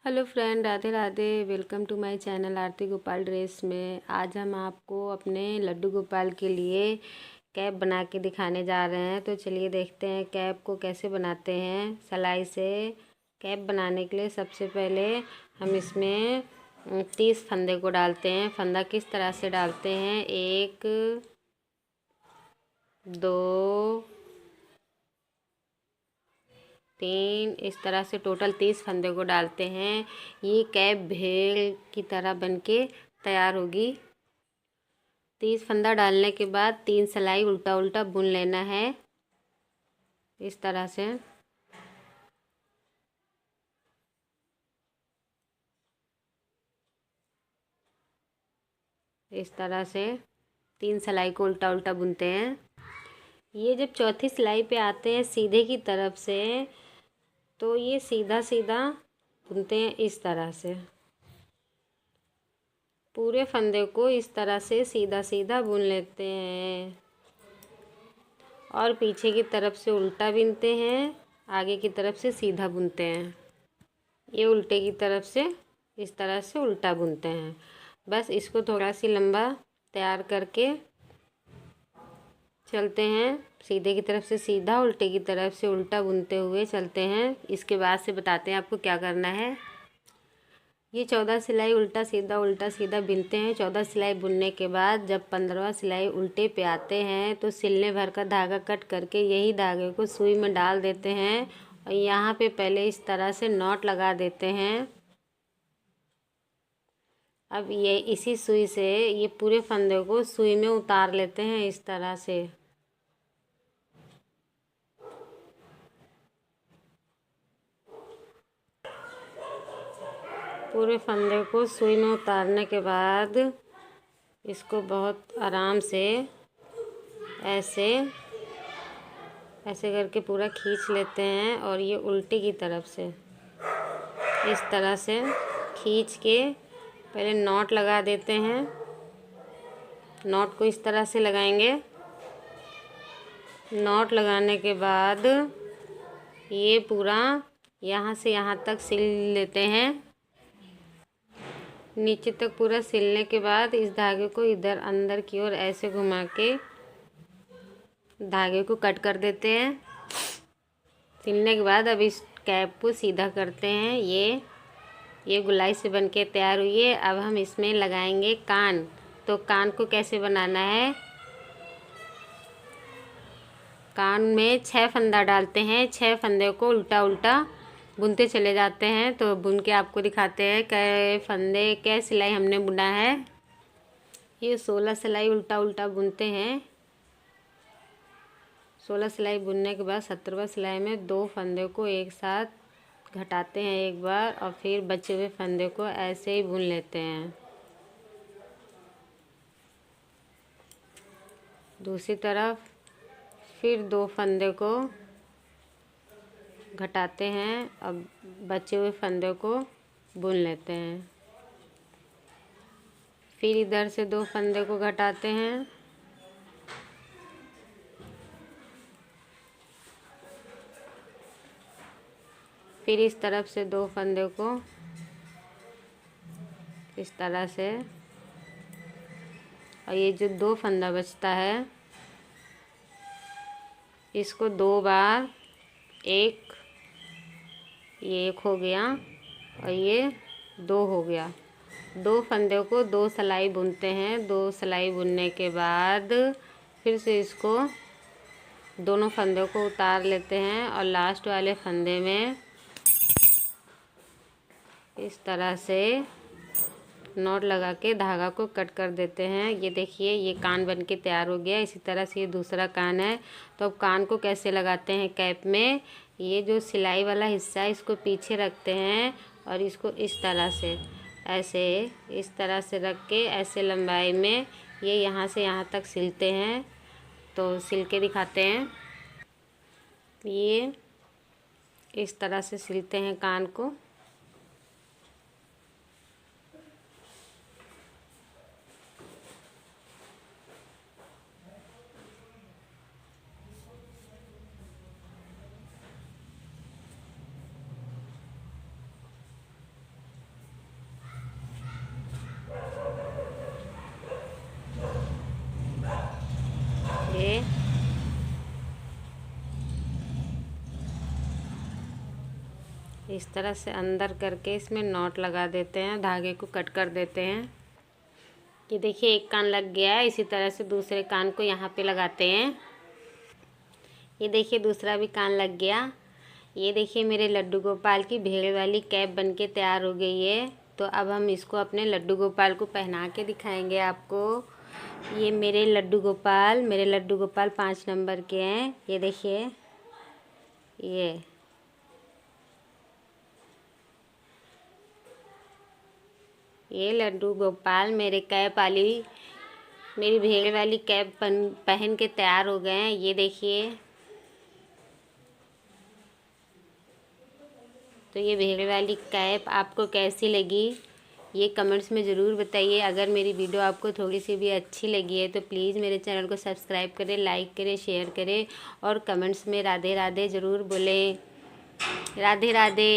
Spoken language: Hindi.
Hello friend, Radhe Radhe. Welcome to my channel Aarti Gopal dress में। आज हम आपको अपने लड्डू गोपाल के लिए कैप बना के दिखाने जा रहे हैं। तो चलिए देखते हैं कैप को कैसे बनाते हैं सिलाई से। कैप बनाने के लिए सबसे पहले हम इसमें 30 फंदे को डालते हैं। फंदा किस तरह से डालते हैं, 1 2 3, इस तरह से टोटल 30 फंदे को डालते हैं। ये कैप भेड़ की तरह बनके तैयार होगी। 30 फंदा डालने के बाद 3 सिलाई उल्टा उल्टा बुन लेना है, इस तरह से। इस तरह से 3 सिलाई को उल्टा उल्टा बुनते हैं। ये जब चौथी सिलाई पे आते हैं सीधे की तरफ से, तो ये सीधा सीधा बुनते हैं इस तरह से। पूरे फंदे को इस तरह से सीधा सीधा बुन लेते हैं और पीछे की तरफ से उल्टा बुनते हैं, आगे की तरफ से सीधा बुनते हैं। ये उल्टे की तरफ से इस तरह से उल्टा बुनते हैं। बस इसको थोड़ा सी लंबा तैयार करके चलते हैं। सीधे की तरफ से सीधा, उल्टे की तरफ से उल्टा बुनते हुए चलते हैं। इसके बाद से बताते हैं आपको क्या करना है। ये 14 सिलाई उल्टा सीधा बुनते हैं। 14 सिलाई बुनने के बाद जब 15वां सिलाई उल्टे पे आते हैं तो सिलने भर का धागा कट करके यही धागे को सुई में डाल देते हैं और यहाँ पे पहले इस तरह से नॉट लगा देते हैं। अब ये इसी सुई से ये पूरे फंदे को सुई में उतार लेते हैं इस तरह से। पूरे फंदे को सुई में उतारने के बाद इसको बहुत आराम से ऐसे ऐसे करके पूरा खींच लेते हैं और ये उल्टी की तरफ से इस तरह से खींच के पहले नॉट लगा देते हैं। नॉट को इस तरह से लगाएंगे। नॉट लगाने के बाद ये पूरा यहाँ से यहाँ तक सिल लेते हैं। नीचे तक पूरा सिलने के बाद इस धागे को इधर अंदर की ओर ऐसे घुमा के धागे को कट कर देते हैं। सिलने के बाद अब इस कैप को सीधा करते हैं। ये गुलाई से बनके तैयार हुई है। अब हम इसमें लगाएंगे कान। तो कान को कैसे बनाना है, कान में 6 फंदा डालते हैं। 6 फंदे को उल्टा उल्टा बुनते चले जाते हैं। तो बुन के आपको दिखाते हैं कै फंदे कै सिलाई हमने बुना है। ये 16 सिलाई उल्टा उल्टा बुनते हैं। 16 सिलाई बुनने के बाद 17वां सिलाई में 2 फंदे को एक साथ घटाते हैं एक बार और फिर बचे हुए फंदे को ऐसे ही बुन लेते हैं। दूसरी तरफ फिर 2 फंदे को घटाते हैं और बचे हुए फंदे को बुन लेते हैं। फिर इधर से 2 फंदे को घटाते हैं। फिर इस तरफ से 2 फंदे को इस तरह से, और ये जो 2 फंदा बचता है इसको 2 बार, ये एक हो गया और ये 2 हो गया। 2 फंदे को 2 सिलाई बुनते हैं। 2 सिलाई बुनने के बाद फिर से इसको दोनों फंदे को उतार लेते हैं और लास्ट वाले फंदे में इस तरह से नॉट लगा के धागा को कट कर देते हैं। ये देखिए ये कान बन के तैयार हो गया। इसी तरह से ये दूसरा कान है। तो अब कान को कैसे लगाते हैं कैप में, ये जो सिलाई वाला हिस्सा है इसको पीछे रखते हैं और इसको इस तरह से ऐसे इस तरह से रख के ऐसे लंबाई में ये यहाँ से यहाँ तक सिलते हैं। तो सिल के दिखाते हैं। ये इस तरह से सिलते हैं कान को। इस तरह से अंदर करके इसमें नॉट लगा देते हैं, धागे को कट कर देते हैं। ये देखिए एक कान लग गया है। इसी तरह से दूसरे कान को यहाँ पे लगाते हैं। ये देखिए दूसरा भी कान लग गया। ये देखिए मेरे लड्डू गोपाल की भेड़ वाली कैप बनके तैयार हो गई है। तो अब हम इसको अपने लड्डू गोपाल को पहना के दिखाएंगे आपको। ये मेरे लड्डू गोपाल 5 नंबर के हैं। ये देखिए ये लड्डू गोपाल मेरे मेरी भेड़ वाली कैप पहन के तैयार हो गए हैं। ये देखिए, तो ये भेड़ वाली कैप आपको कैसी लगी ये कमेंट्स में ज़रूर बताइए। अगर मेरी वीडियो आपको थोड़ी सी भी अच्छी लगी है तो प्लीज़ मेरे चैनल को सब्सक्राइब करें, लाइक करें, शेयर करें और कमेंट्स में राधे राधे ज़रूर बोलें। राधे राधे।